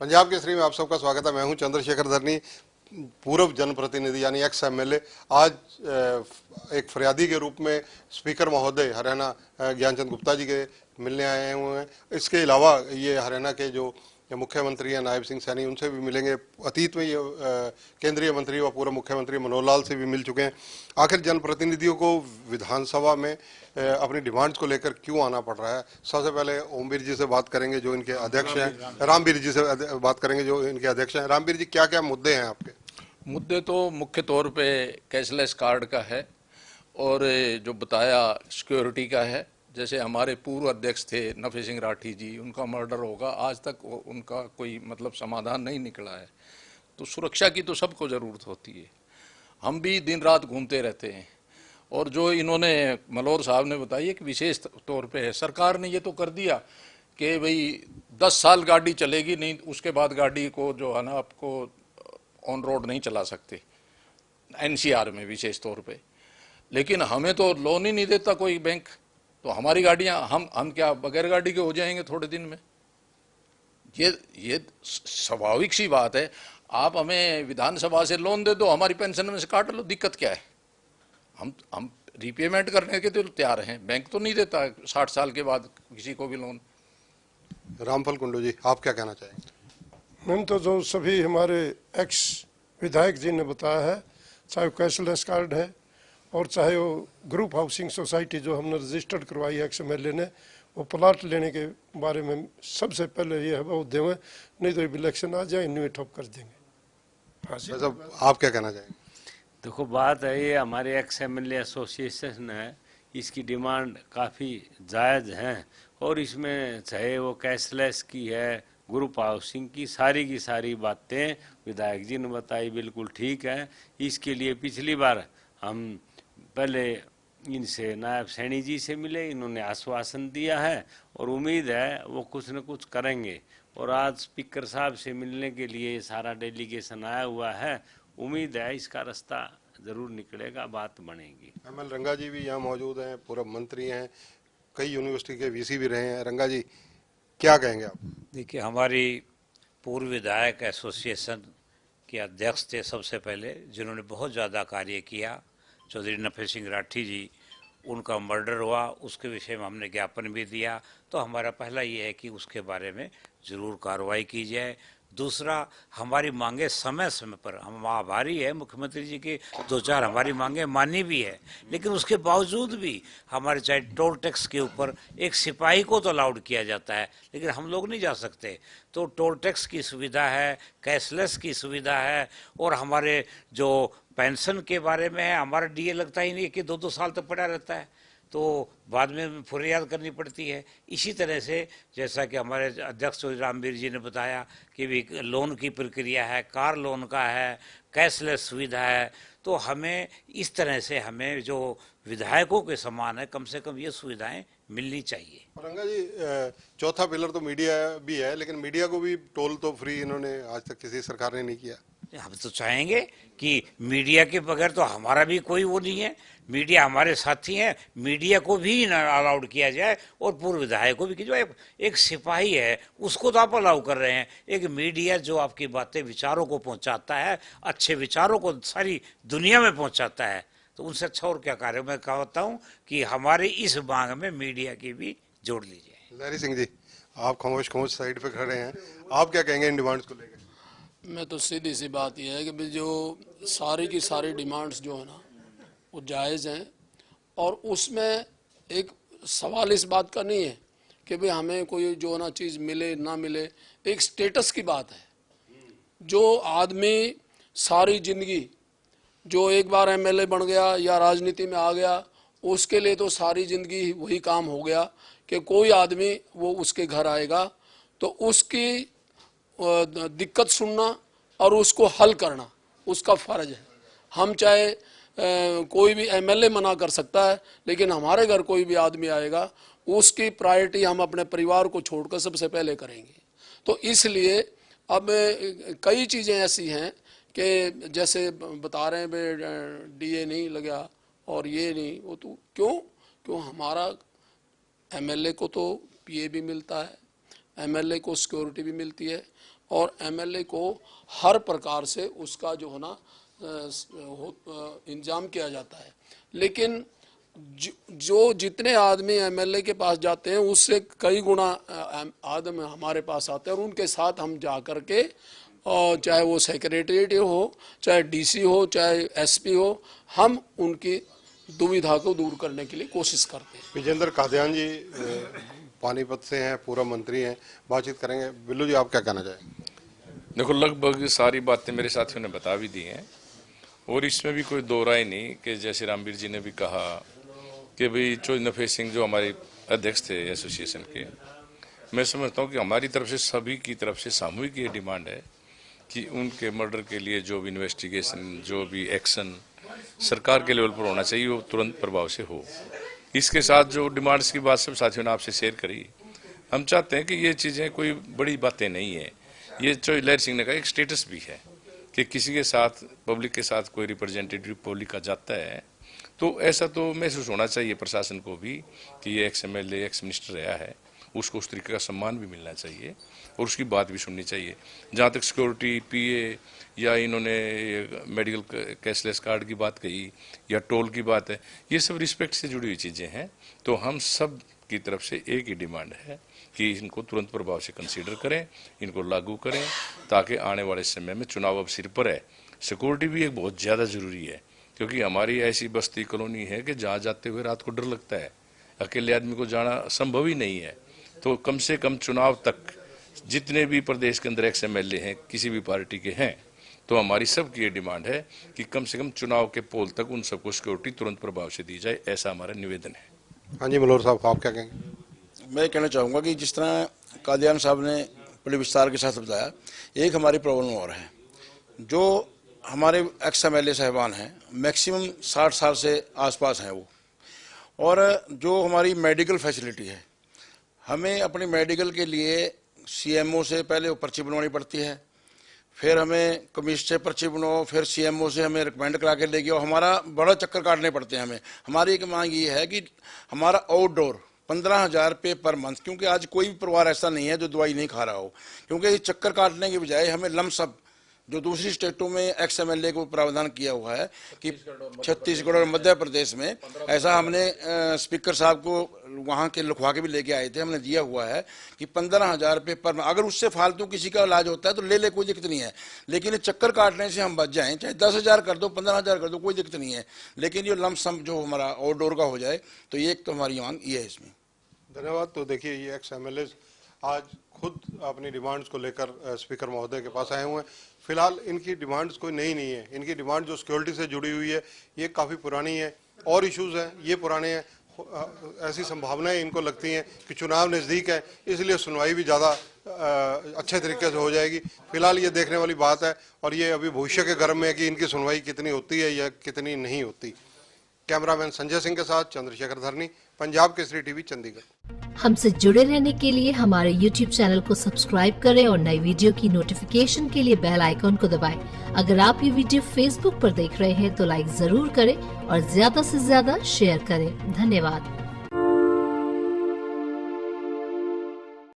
पंजाब केसरी में आप सबका स्वागत है। मैं हूं चंद्रशेखर धरनी, पूर्व जनप्रतिनिधि यानी एक्स एमएलए। आज एक फरियादी के रूप में स्पीकर महोदय हरियाणा ज्ञानचंद गुप्ता जी के मिलने आए हुए हैं। इसके अलावा ये हरियाणा के जो मुख्यमंत्री हैं नायब सिंह सैनी, उनसे भी मिलेंगे। अतीत में ये केंद्रीय मंत्री व पूर्व मुख्यमंत्री मनोहर लाल से भी मिल चुके हैं। आखिर जनप्रतिनिधियों को विधानसभा में अपनी डिमांड्स को लेकर क्यों आना पड़ रहा है? सबसे पहले ओमवीर जी से बात करेंगे जो इनके अध्यक्ष हैं, रामवीर जी से बात करेंगे जो इनके अध्यक्ष हैं। रामवीर जी, क्या क्या मुद्दे हैं आपके? मुद्दे तो मुख्य तौर पे कैशलेस कार्ड का है और जो बताया सिक्योरिटी का है। जैसे हमारे पूर्व अध्यक्ष थे नफे सिंह राठी जी, उनका मर्डर होगा, आज तक उनका कोई समाधान नहीं निकला है। तो सुरक्षा की तो सबको ज़रूरत होती है, हम भी दिन रात घूमते रहते हैं। और जो इन्होंने मल्होर साहब ने बताई कि विशेष तौर पे है, सरकार ने ये तो कर दिया कि भाई 10 साल गाड़ी चलेगी नहीं, उसके बाद गाड़ी को जो है ना आपको ऑन रोड नहीं चला सकते एनसीआर में विशेष तौर पे। लेकिन हमें तो लोन ही नहीं देता कोई बैंक, तो हमारी गाड़ियां हम क्या बगैर गाड़ी के हो जाएंगे थोड़े दिन में? ये स्वाभाविक सी बात है। आप हमें विधानसभा से लोन दे दो, हमारी पेंशन में से काट लो, दिक्कत क्या है? हम रिपेमेंट करने के तो तैयार हैं, बैंक तो नहीं देता 60 साल के बाद किसी को भी लोन। रामफल कुंडू जी, आप क्या कहना चाहेंगे? मैम, तो जो सभी हमारे एक्स विधायक जी ने बताया है, चाहे कैशलेस कार्ड है और चाहे वो ग्रुप हाउसिंग सोसाइटी जो हमने रजिस्टर्ड करवाई है एक्स एमएलए ने, वो प्लाट लेने के बारे में सबसे पहले ये है वो देवें, नहीं तो इलेक्शन आ जाए इन्हें ठप कर देंगे। हाँ जी, आप क्या कहना चाहेंगे? देखो, बात है ये हमारे एक्स एमएलए एसोसिएशन है, इसकी डिमांड काफ़ी जायज़ है और इसमें चाहे वो कैशलेस की है, ग्रुप हाउसिंग की सारी बातें विधायक जी ने बताई बिल्कुल ठीक है। इसके लिए पिछली बार हम पहले इनसे नायब सैनी जी से मिले, इन्होंने आश्वासन दिया है और उम्मीद है वो कुछ न कुछ करेंगे। और आज स्पीकर साहब से मिलने के लिए सारा डेलीगेशन आया हुआ है, उम्मीद है इसका रास्ता जरूर निकलेगा, बात बनेगी। एमएल रंगा जी भी यहाँ मौजूद हैं, पूर्व मंत्री हैं, कई यूनिवर्सिटी के वीसी भी रहे हैं। रंगा जी, क्या कहेंगे आप? देखिए, हमारी पूर्व विधायक एसोसिएशन के अध्यक्ष थे सबसे पहले, जिन्होंने बहुत ज़्यादा कार्य किया, चौधरी नफे सिंह राठी जी। उनका मर्डर हुआ, उसके विषय में हमने ज्ञापन भी दिया। तो हमारा पहला ये है कि उसके बारे में ज़रूर कार्रवाई की जाए। दूसरा, हमारी मांगे समय समय पर, हम आभारी है मुख्यमंत्री जी की, 2-4 हमारी मांगे मानी भी है, लेकिन उसके बावजूद भी हमारे चाहे टोल टैक्स के ऊपर एक सिपाही को तो अलाउड किया जाता है, लेकिन हम लोग नहीं जा सकते। तो टोल टैक्स की सुविधा है, कैशलेस की सुविधा है, और हमारे जो पेंशन के बारे में है, हमारा डीए लगता ही नहीं कि 2-2 साल तक पड़ा रहता है, तो बाद में फरियाद करनी पड़ती है। इसी तरह से जैसा कि हमारे अध्यक्ष रामवीर जी ने बताया कि भी लोन की प्रक्रिया है, कार लोन का है, कैशलेस सुविधा है। तो हमें इस तरह से हमें जो विधायकों के समान है, कम से कम ये सुविधाएं मिलनी चाहिए। रंगा जी, चौथा पिलर तो मीडिया भी है, लेकिन मीडिया को भी टोल तो फ्री इन्होंने आज तक किसी सरकार ने नहीं किया। हम तो चाहेंगे कि मीडिया के बगैर तो हमारा भी कोई वो नहीं है, मीडिया हमारे साथी हैं, मीडिया को भी अलाउड किया जाए और पूर्व विधायक को भी कि जो एक सिपाही है उसको तो आप अलाउ कर रहे हैं। एक मीडिया जो आपकी बातें विचारों को पहुंचाता है, अच्छे विचारों को सारी दुनिया में पहुंचाता है, तो उनसे अच्छा और क्या कार्य। मैं कहता हूँ कि हमारी इस मांग में मीडिया की भी जोड़ लीजिए। लहरी सिंह जी, आप खामोश साइड पे खड़े हैं, आप क्या कहेंगे इन डिमांड्स को लेकर? मैं तो सीधी सी बात यह है कि भाई जो सारी की सारी डिमांड्स जो है ना वो जायज़ हैं, और उसमें एक सवाल इस बात का नहीं है कि भाई हमें कोई जो ना चीज़ मिले ना मिले, एक स्टेटस की बात है। जो आदमी सारी ज़िंदगी जो एक बार एमएलए बन गया या राजनीति में आ गया, उसके लिए तो सारी ज़िंदगी वही काम हो गया कि कोई आदमी वो उसके घर आएगा तो उसकी दिक्कत सुनना और उसको हल करना उसका फ़र्ज है। हम चाहे कोई भी एमएलए मना कर सकता है, लेकिन हमारे घर कोई भी आदमी आएगा उसकी प्रायोरिटी हम अपने परिवार को छोड़कर सबसे पहले करेंगे। तो इसलिए अब कई चीज़ें ऐसी हैं कि जैसे बता रहे हैं भाई डीए नहीं लगा और ये नहीं, वो तो क्यों हमारा एमएलए को तो पीए भी मिलता है, एमएलए को सिक्योरिटी भी मिलती है, और एमएलए को हर प्रकार से उसका जो है ना इंतजाम किया जाता है। लेकिन जो जितने आदमी एमएलए के पास जाते हैं उससे कई गुना आदमी हमारे पास आते हैं और उनके साथ हम जा कर के, और चाहे वो सेक्रेटरीट हो, चाहे डीसी हो, चाहे एसपी हो, हम उनकी दुविधा को दूर करने के लिए कोशिश करते हैं। विजेंद्र कादियान जी पानीपत से हैं, पूर्व मंत्री हैं, बातचीत करेंगे। बिल्लू जी, आप क्या कहना चाहेंगे? देखो, लगभग सारी बातें मेरे साथियों ने बता भी दी हैं और इसमें भी कोई दो राय नहीं कि जैसे रामवीर जी ने भी कहा कि भाई चौधरी नफेस सिंह जो हमारे अध्यक्ष थे एसोसिएशन के, मैं समझता हूँ कि हमारी तरफ से, सभी की तरफ से सामूहिक ये डिमांड है कि उनके मर्डर के लिए जो भी इन्वेस्टिगेशन, जो भी एक्शन सरकार के लेवल पर होना चाहिए वो तुरंत प्रभाव से हो। इसके साथ जो डिमांड्स की बात सब साथियों ने आपसे शेयर करी, हम चाहते हैं कि ये चीज़ें कोई बड़ी बातें नहीं है। ये जो लहर सिंह ने कहा एक स्टेटस भी है कि किसी के साथ, पब्लिक के साथ कोई रिप्रेजेंटेटिव पब्लिक का जाता है तो ऐसा तो महसूस होना चाहिए प्रशासन को भी कि ये एक्स एमएलए, एक्स मिनिस्टर रहा है, उसको उस तरीके का सम्मान भी मिलना चाहिए और उसकी बात भी सुननी चाहिए। जहाँ तक सिक्योरिटी, पीए या इन्होंने मेडिकल कैशलेस कार्ड की बात कही या टोल की बात है, ये सब रिस्पेक्ट से जुड़ी हुई चीज़ें हैं। तो हम सब की तरफ से एक ही डिमांड है कि इनको तुरंत प्रभाव से कंसीडर करें, इनको लागू करें, ताकि आने वाले समय में चुनाव अब सिर पर है। सिक्योरिटी भी एक बहुत ज़्यादा ज़रूरी है क्योंकि हमारी ऐसी बस्ती कॉलोनी है कि जहाँ जाते हुए रात को डर लगता है, अकेले आदमी को जाना संभव ही नहीं है। तो कम से कम चुनाव तक जितने भी प्रदेश के अंदर एक्स एमएलए हैं, किसी भी पार्टी के हैं, तो हमारी सबकी ये डिमांड है कि कम से कम चुनाव के पोल तक उन सबको सिक्योरिटी तुरंत प्रभाव से दी जाए, ऐसा हमारा निवेदन है। हाँ जी, मल्होर साहब, आप क्या कहेंगे? मैं कहना चाहूँगा कि जिस तरह कादियान साहब ने बड़े विस्तार के साथ बताया, एक हमारी प्रॉब्लम और है। जो हमारे एक्स एमएलए साहिबान हैं, मैक्सिमम 60 साल से आसपास हैं वो, और जो हमारी मेडिकल फैसिलिटी है, हमें अपनी मेडिकल के लिए सीएमओ से पहले वो पर्ची बनवानी पड़ती है, फिर हमें कमिश्नर से पर्ची बनवाओ, फिर सीएमओ से हमें रिकमेंड करा के लेके आओ, हमारा बड़ा चक्कर काटने पड़ते हैं हमें। हमारी एक मांग ये है कि हमारा आउटडोर 15,000 रुपये पर मंथ, क्योंकि आज कोई भी परिवार ऐसा नहीं है जो दवाई नहीं खा रहा हो, क्योंकि इस चक्कर काटने के बजाय हमें लमसम जो दूसरी स्टेटों में एक्स एमएलए को प्रावधान किया हुआ है कि छत्तीसगढ़ और मध्य प्रदेश में ऐसा हमने स्पीकर साहब को वहाँ के लिखवा के भी लेके आए थे, हमने दिया हुआ है कि 15,000 रुपये पर, अगर उससे फालतू किसी का इलाज होता है तो ले, कोई दिक्कत नहीं है। लेकिन ये चक्कर काटने से हम बच जाएं, चाहे 10,000 कर दो, 15,000 कर दो, कोई दिक्कत नहीं है, लेकिन ये लमसम जो हमारा आउटडोर का हो जाए, तो ये एक तो हमारी मांग ये है इसमें। धन्यवाद। तो देखिए, ये एक्स एमएलए आज खुद अपनी डिमांड्स को लेकर स्पीकर महोदय के पास आए हुए हैं। फिलहाल इनकी डिमांड्स कोई नई नहीं है, इनकी डिमांड जो सिक्योरिटी से जुड़ी हुई है ये काफ़ी पुरानी है, और इश्यूज हैं ये पुराने हैं। ऐसी संभावनाएं इनको लगती हैं कि चुनाव नज़दीक है, इसलिए सुनवाई भी ज़्यादा अच्छे तरीके से हो जाएगी। फिलहाल ये देखने वाली बात है और ये अभी भविष्य के गर्म में है कि इनकी सुनवाई कितनी होती है या कितनी नहीं होती। कैमरामैन संजय सिंह के साथ चंद्रशेखर धरनी, पंजाब केसरी टीवी, चंडीगढ़। हमसे जुड़े रहने के लिए हमारे YouTube चैनल को सब्सक्राइब करें और नई वीडियो की नोटिफिकेशन के लिए बेल आइकॉन को दबाएं। अगर आप ये वीडियो Facebook पर देख रहे हैं तो लाइक जरूर करें और ज्यादा से ज्यादा शेयर करें। धन्यवाद।